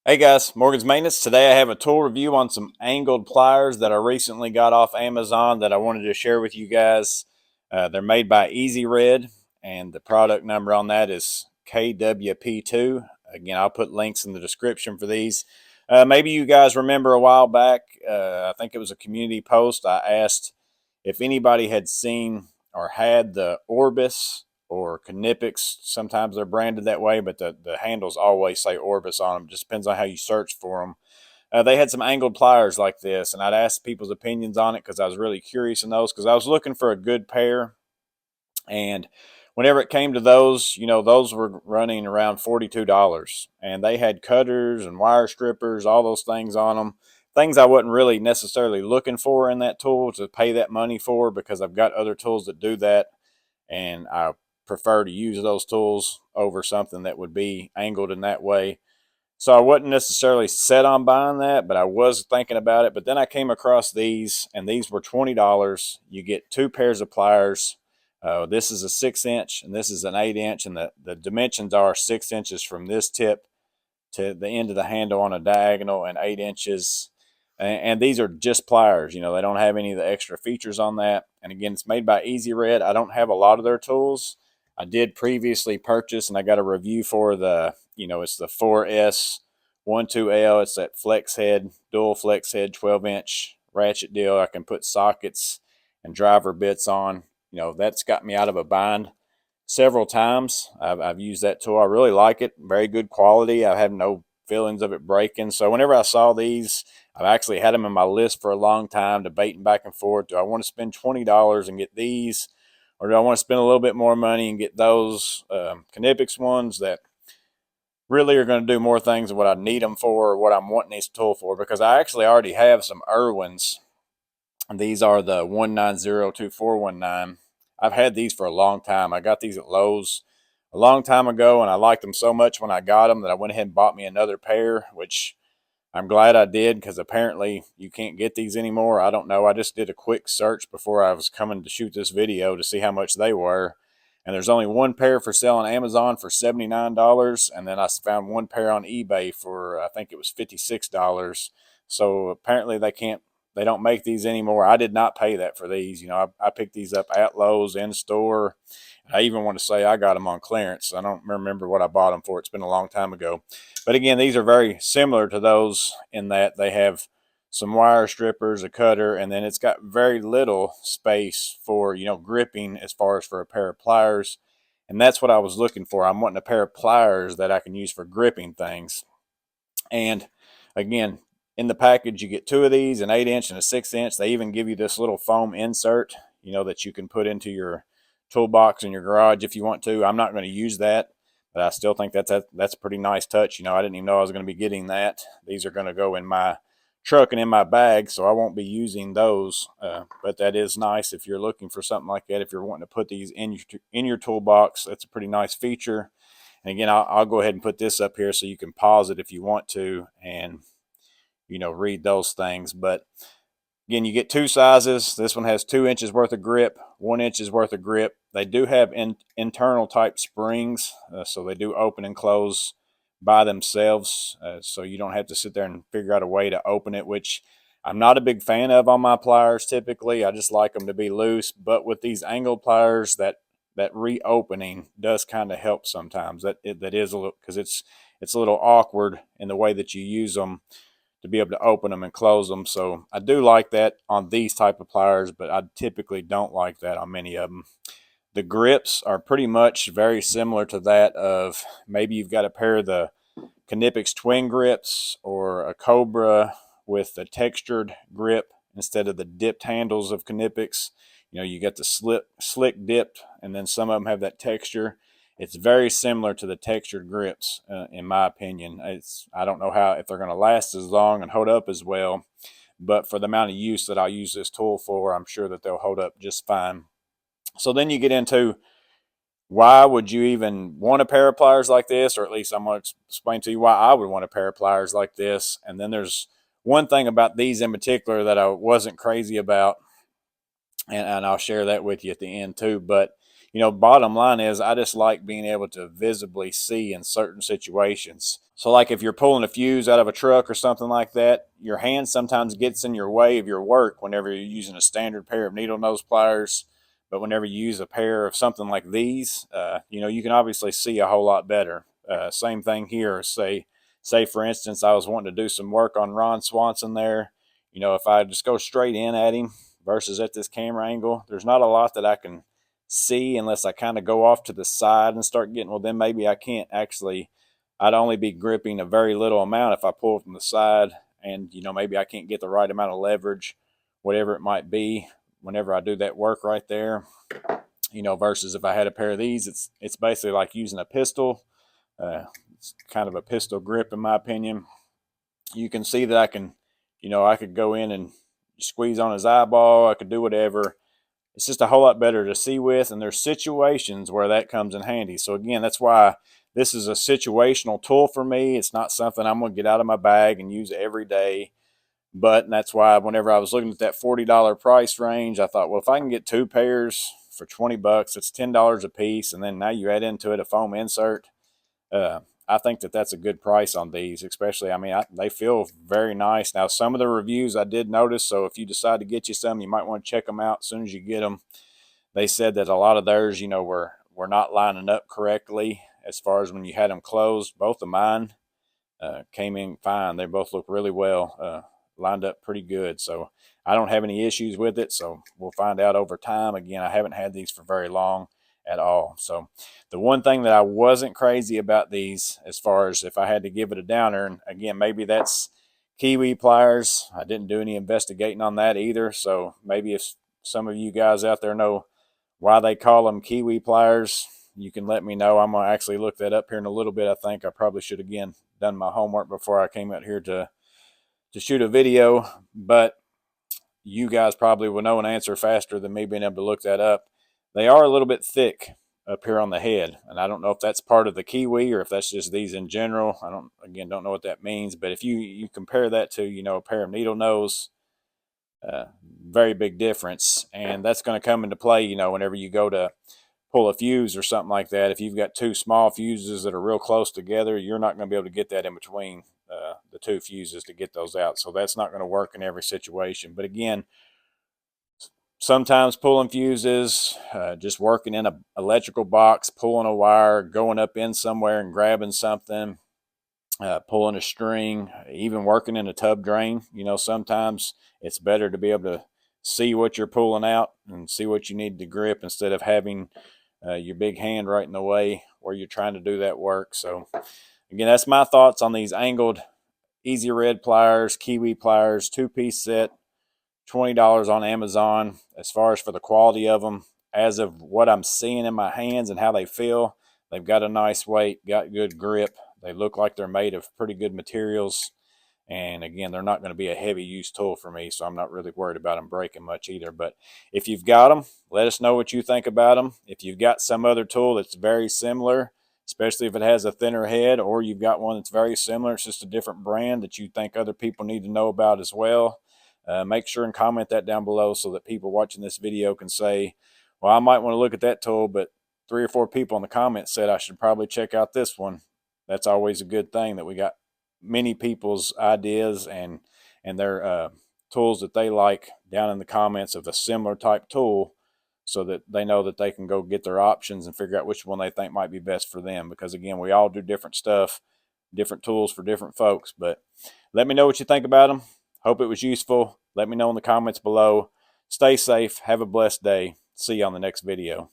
Hey guys, Morgan's Maintenance. Today I have a tool review on some angled pliers that I recently got off Amazon that I wanted to share with you guys. They're made by EZRED, and the product number on that is KWP2. Again, I'll put links in the description for these. Maybe you guys remember a while back, I think it was a community post, I asked if anybody had seen or had the Orbis or Knipex. Sometimes they're branded that way, but the handles always say Orbis on them. Just depends on how you search for them. They had some angled pliers like this, and I'd asked people's opinions on it because I was really curious in those because I was looking for a good pair. And whenever it came to those, those were running around $42, and they had cutters and wire strippers, all those things on them. Things I wasn't really necessarily looking for in that tool to pay that money for because I've got other tools that do that, and I prefer to use those tools over something that would be angled in that way. So I wasn't necessarily set on buying that, but I was thinking about it. But then I came across these, and these were $20. You get two pairs of pliers. This is a 6-inch, and this is an 8-inch, and the dimensions are 6 inches from this tip to the end of the handle on a diagonal, and 8 inches. And these are just pliers. They don't have any of the extra features on that. And again, it's made by EZRED. I don't have a lot of their tools. I did previously purchase, and I got a review for it's the 4S 12L. It's that flex head, dual flex head, 12-inch ratchet deal. I can put sockets and driver bits on. That's got me out of a bind several times. I've used that tool. I really like it. Very good quality. I have no feelings of it breaking. So whenever I saw these, I've actually had them in my list for a long time, debating back and forth. Do I want to spend $20 and get these, or do I want to spend a little bit more money and get those Knipex ones that really are going to do more things than what I need them for or what I'm wanting this tool for? Because I actually already have some Irwins, and these are the 1902419. I've had these for a long time. I got these at Lowe's a long time ago, and I liked them so much when I got them that I went ahead and bought me another pair, which I'm glad I did because apparently you can't get these anymore. I don't know. I just did a quick search before I was coming to shoot this video to see how much they were. And there's only one pair for sale on Amazon for $79. And then I found one pair on eBay for, I think it was $56. So apparently they don't make these anymore. I did not pay that for these. I picked these up at Lowe's in store. I even want to say I got them on clearance. I don't remember what I bought them for. It's been a long time ago. But again, these are very similar to those in that they have some wire strippers, a cutter, and then it's got very little space for, gripping as far as for a pair of pliers. And that's what I was looking for. I'm wanting a pair of pliers that I can use for gripping things. And again, in the package, you get two of these, an 8-inch and a 6-inch. They even give you this little foam insert, that you can put into your toolbox in your garage if you want to. I'm not going to use that, but I still think that's a pretty nice touch. I didn't even know I was going to be getting that. These are going to go in my truck and in my bag, so I won't be using those. But that is nice if you're looking for something like that. If you're wanting to put these in your toolbox, that's a pretty nice feature. And again, I'll go ahead and put this up here so you can pause it if you want to and read those things. But again, you get two sizes. This one has 2 inches worth of grip, 1 inch's worth of grip. They do have internal type springs, so they do open and close by themselves, so you don't have to sit there and figure out a way to open it, which I'm not a big fan of on my pliers typically. I just like them to be loose, but with these angled pliers, that reopening does kind of help sometimes. That is a little, because it's a little awkward in the way that you use them to be able to open them and close them. So I do like that on these type of pliers, but I typically don't like that on many of them. The grips are pretty much very similar to that of maybe you've got a pair of the Knipex twin grips or a Cobra with the textured grip instead of the dipped handles of Knipex. You got the slick dipped, and then some of them have that texture. It's very similar to the textured grips, in my opinion. I don't know if they're going to last as long and hold up as well, but for the amount of use that I use this tool for, I'm sure that they'll hold up just fine. So then you get into why would you even want a pair of pliers like this, or at least I'm going to explain to you why I would want a pair of pliers like this. And then there's one thing about these in particular that I wasn't crazy about, and I'll share that with you at the end too. But bottom line is I just like being able to visibly see in certain situations. So like if you're pulling a fuse out of a truck or something like that, your hand sometimes gets in your way of your work whenever you're using a standard pair of needle nose pliers. But whenever you use a pair of something like these, you can obviously see a whole lot better. Same thing here. Say for instance, I was wanting to do some work on Ron Swanson there. If I just go straight in at him versus at this camera angle, there's not a lot that I can see unless I kind of go off to the side and start getting, well, then maybe I can't actually, I'd only be gripping a very little amount if I pull from the side, and maybe I can't get the right amount of leverage, whatever it might be, whenever I do that work right there. Versus if I had a pair of these, it's basically like using a pistol. It's kind of a pistol grip in my opinion. You can see that I can, I could go in and squeeze on his eyeball. I could do whatever. It's just a whole lot better to see with, and there's situations where that comes in handy. So again, that's why this is a situational tool for me. It's not something I'm going to get out of my bag and use every day. But that's why whenever I was looking at that $40 price range, I thought, well, if I can get 2 pairs for $20, it's $10 a piece, and then now you add into it a foam insert. I think that that's a good price on these, especially, they feel very nice. Now, some of the reviews I did notice, so if you decide to get you some, you might want to check them out as soon as you get them. They said that a lot of theirs, were not lining up correctly as far as when you had them closed. Both of mine came in fine. They both look really well, lined up pretty good. So I don't have any issues with it, so we'll find out over time. Again, I haven't had these for very long at all. So the one thing that I wasn't crazy about these, as far as if I had to give it a downer, and again, maybe that's Kiwi pliers. I didn't do any investigating on that either. So maybe if some of you guys out there know why they call them Kiwi pliers, you can let me know. I'm going to actually look that up here in a little bit. I think I probably should, again, done my homework before I came out here to shoot a video, but you guys probably will know an answer faster than me being able to look that up. They are a little bit thick up here on the head, and I don't know if that's part of the Kiwi or if that's just these in general. I don't know what that means, but if you compare that to a pair of needle nose, very big difference, and that's going to come into play whenever you go to pull a fuse or something like that. If you've got 2 small fuses that are real close together, you're not going to be able to get that in between the 2 fuses to get those out. So that's not going to work in every situation. But again, sometimes pulling fuses, just working in an electrical box, pulling a wire, going up in somewhere and grabbing something, pulling a string, even working in a tub drain. Sometimes it's better to be able to see what you're pulling out and see what you need to grip instead of having your big hand right in the way where you're trying to do that work. So again, that's my thoughts on these angled EZRED pliers, Kiwi pliers, 2-piece set, $20 on Amazon. As far as for the quality of them, as of what I'm seeing in my hands and how they feel, they've got a nice weight, got good grip. They look like they're made of pretty good materials. And again, they're not going to be a heavy use tool for me, so I'm not really worried about them breaking much either. But if you've got them, let us know what you think about them. If you've got some other tool that's very similar, especially if it has a thinner head, or you've got one that's very similar, it's just a different brand that you think other people need to know about as well, make sure and comment that down below so that people watching this video can say, well, I might want to look at that tool, but 3 or 4 people in the comments said I should probably check out this one. That's always a good thing that we got many people's ideas and their tools that they like down in the comments of a similar type tool, so that they know that they can go get their options and figure out which one they think might be best for them. Because again, we all do different stuff, different tools for different folks. But let me know what you think about them. Hope it was useful. Let me know in the comments below. Stay safe. Have a blessed day. See you on the next video.